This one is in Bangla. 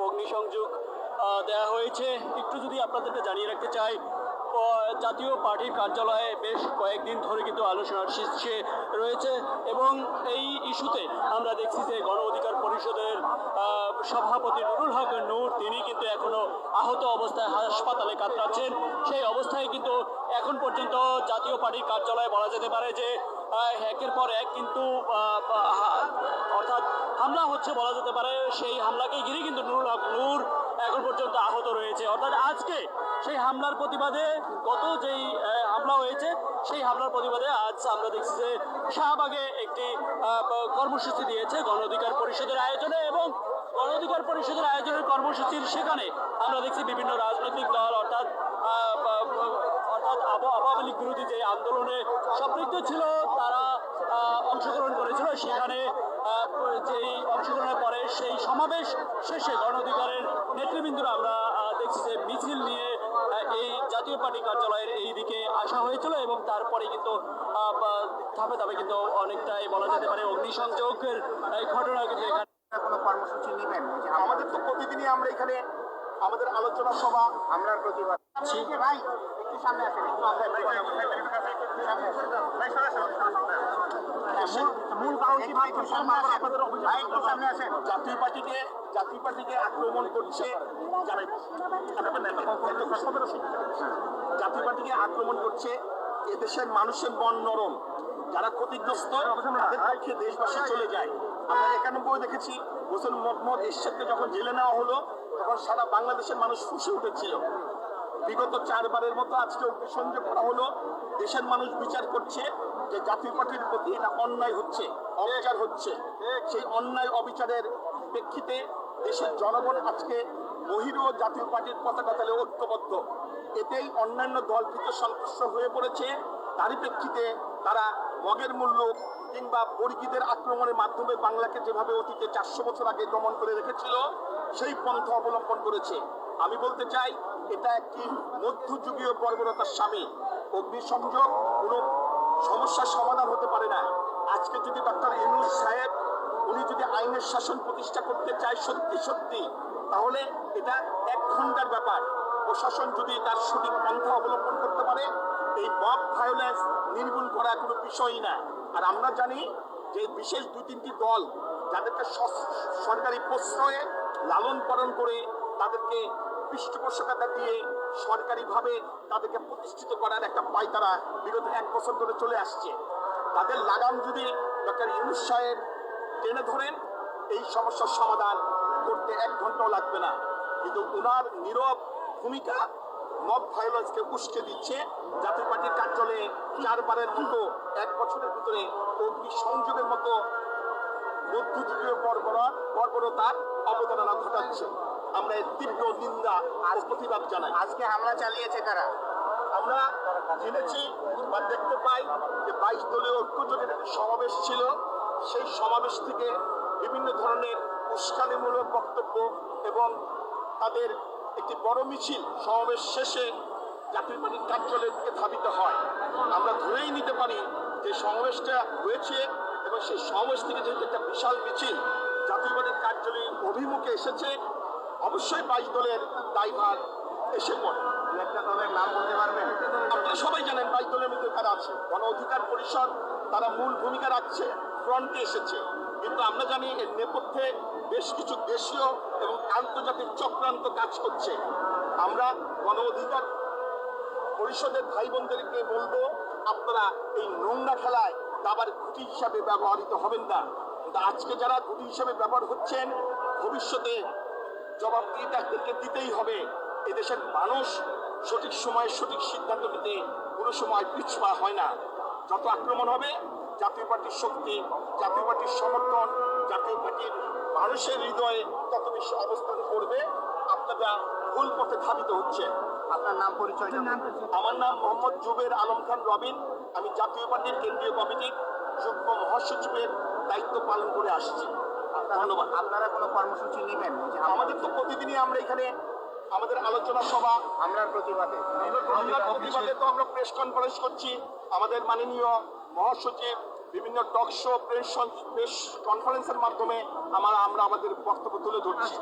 অগ্নিসংযোগ দেওয়া হয়েছে। একটু যদি আপনাদেরকে জানিয়ে রাখতে চাই, জাতীয় পার্টির কার্যালয়ে বেশ কয়েকদিন ধরে কিন্তু আলোচনার শীর্ষে রয়েছে এবং এই ইস্যুতে আমরা দেখছি যে গণ অধিকার পরিষদের সভাপতি নুরুল হক নূর তিনি কিন্তু এখনো আহত অবস্থায় হাসপাতালে কাতরাচ্ছেন। সেই অবস্থায় কিন্তু এখন পর্যন্ত জাতীয় পার্টির কার্যালয়ে বলা যেতে পারে যে একের পর এক কিন্তু অর্থাৎ হামলা হচ্ছে বলা যেতে পারে। সেই হামলাকে ঘিরে কিন্তু নুরুল হক নূর এখন পর্যন্ত আহত রয়েছে। অর্থাৎ আজকে সেই হামলার প্রতিবাদে গত যেই হামলা হয়েছে সেই হামলার প্রতিবাদে আজ আমরা দেখছি যে শাহবাগে একটি কর্মসূচি দিয়েছে গণ অধিকার পরিষদের আয়োজনে এবং গণ অধিকার পরিষদের আয়োজনের কর্মসূচির সেখানে আমরা দেখছি বিভিন্ন রাজনৈতিক দল অর্থাৎ আওয়ামী লীগ বিরোধী যে আন্দোলনে সম্পৃক্ত ছিল তারা অংশগ্রহণ করেছিল। সেখানে যেই অংশগ্রহণের পরে সেই সমাবেশ শেষে গণ অধিকারের নেতৃবৃন্দরা আমরা দেখছি যে মিছিল নিয়ে এই জাতীয় পার্টি কার্যালয়ের এই দিকে আসা হয়েছিল এবং তারপরে কিন্তু ধাপে ধাপে কিন্তু অনেকটাই বলা যেতে পারে অগ্নিসংযোগের ঘটনা কিন্তু এখানে কোনো কর্মসূচি নেবেন? আমাদের তো প্রতিদিনই আমরা এখানে আমাদের আলোচনা সভা আমরা প্রতিবাদ ভাই একটু সামনে আসেন, মূল কারণ কি ভাই? জাতীয় পার্টিকে আক্রমণ করছে জাতীয় পার্টিকে আক্রমণ করছে এদেশের মানুষের মন নরম, যারা ক্ষতিগ্রস্ত তাদের পক্ষে দেশবাসী চলে যায়। আমরা 91 দেখেছি হোসেন মোহাম্মদ এরশাদকে যখন জেলে নেওয়া হলো তখন সারা বাংলাদেশের মানুষ ফুঁসে উঠেছিল। বিগত 4 বারের মতো আজকে অগ্নিসংযোগ করা হলো। দেশের মানুষ বিচার করছে যে জাতীয় পার্টির প্রতি এটা অন্যায় হচ্ছে, অবিচার হচ্ছে। সেই অন্যায় অবিচারের প্রেক্ষিতে দেশের জনগণ আজকে বহির ও জাতীয় পার্টির পতাকা তলে ঐক্যবদ্ধ। এতেই অন্যান্য দল ভীত সন্তুষ্ট হয়ে পড়েছে। তারই প্রেক্ষিতে তারা মগের মূল্য কিংবা বর্গীদের আক্রমণের মাধ্যমে বাংলাকে যেভাবে অতীতে 400 বছর আগে দমন করে রেখেছিল সেই পন্থা অবলম্বন করেছে। আমি বলতে চাই এটা একটি মধ্যযুগীয় বর্বরতার সামিল। অগ্নিসংযোগ কোনো সমস্যার সমাধান হতে পারে না। আজকে যদি ডক্টর ইউনূস সাহেব উনি যদি আইনের শাসন প্রতিষ্ঠা করতে চায় সত্যি তাহলে এটা 1 ঘন্টার ব্যাপার। প্রশাসন যদি তার সঠিক পন্থা অবলম্বন করতে পারে এই মব ভায়োলেন্স নির্মূল করা কোনো বিষয়ই না। আর আমরা জানি যে বিশেষ 2-3টি দল যাদেরকে সরকারি প্রশ্রয়ে লালন পালন করে তাদেরকে পৃষ্ঠপোষকতা দিয়ে সরকারিভাবে তাদেরকে প্রতিষ্ঠিত করার একটা পায়তারা বিগত 1 বছর ধরে চলে আসছে। তাদের লাগাম যদি ডক্টর ইউনূস সাহেব টেনে ধরেন এই সমস্যার সমাধান করতে 1 ঘন্টাও লাগবে না। কিন্তু ওনার নীরব ভূমিকা মব ভায়োলেন্সকে উস্কে দিচ্ছে। জাতীয় পার্টির কার্যালয়ে 4 বারের মতো 1 বছরের ভিতরে অগ্নিসংযোগের মতো মধ্যযুগীয় বর্বরতার অবতারণা ঘটাচ্ছে। আমরা এর তীব্র নিন্দা আর প্রতিবাদ জানাই। আজকে হামলা চালিয়েছে কারা? আমরা জেনেছি বা দেখতে পাই যে 22 দলীয় ঐক্যজোটের একটি সমাবেশ ছিল। সেই সমাবেশ থেকে বিভিন্ন ধরনের উস্কানিমূলক বক্তব্য এবং তাদের একটি বড় মিছিল সমাবেশ শেষে জাতীয় পার্টির কার্যালয়ের দিকে ধাবিত হয়। আমরা ধরেই নিতে পারি যে সমাবেশটা হয়েছে এবং সেই সমাবেশ থেকে যেহেতু একটা বিশাল মিছিল জাতীয় পার্টির কার্যালয়ের অভিমুখে এসেছে, অবশ্যই 22 দলের দায়ভার এসে পড়ে। একটা দলের নাম বলতে পারবেন? আপনারা সবাই জানেন 22 দলের মধ্যে কারা আছে। গণ অধিকার পরিষদ তারা মূল ভূমিকা রাখছে, ফ্রন্টে এসেছে। কিন্তু আমরা জানি এর নেপথ্যে বেশ কিছু দেশীয় এবং আন্তর্জাতিক চক্রান্ত কাজ করছে। আমরা গণ অধিকার পরিষদের ভাই বোনদেরকে বলবো আপনারা এই নোংরা খেলায় দাবার গুটি হিসাবে ব্যবহৃত হবেন না। কিন্তু আজকে যারা গুটি হিসাবে ব্যবহার হচ্ছেন ভবিষ্যতে জবাবদিহিতাদেরকে দিতেই হবে। এদেশের মানুষ সঠিক সময়ে সঠিক সিদ্ধান্ত নিতে কোনো সময় পিছপা হয় না। যত আক্রমণ হবে জাতীয় পার্টির শক্তি, জাতীয় পার্টির সমর্থন, জাতীয় পার্টির মানুষের হৃদয়ে তত বেশি অবস্থান করবে। আপনারা ভুল পথে ধাবিত হচ্ছে। আপনার নাম পরিচয়? আমার নাম মোহাম্মদ জুবের আলম খান রবিন। আমি জাতীয় পার্টির কেন্দ্রীয় কমিটির যুগ্ম মহাসচিবের দায়িত্ব পালন করে আসছি। ধন্যবাদ। আপনারা কোনো কর্মসূচি নেবেন? আমাদের তো প্রতিদিনই আমরা এখানে আমাদের আলোচনা সভা আমরা প্রতিবাদে তো আমরা প্রেস কনফারেন্স করছি। আমাদের মাননীয় মহাসচিব বিভিন্ন টক শো প্রেস কনফারেন্সের মাধ্যমে আমরা আমাদের বক্তব্য তুলে ধরছি।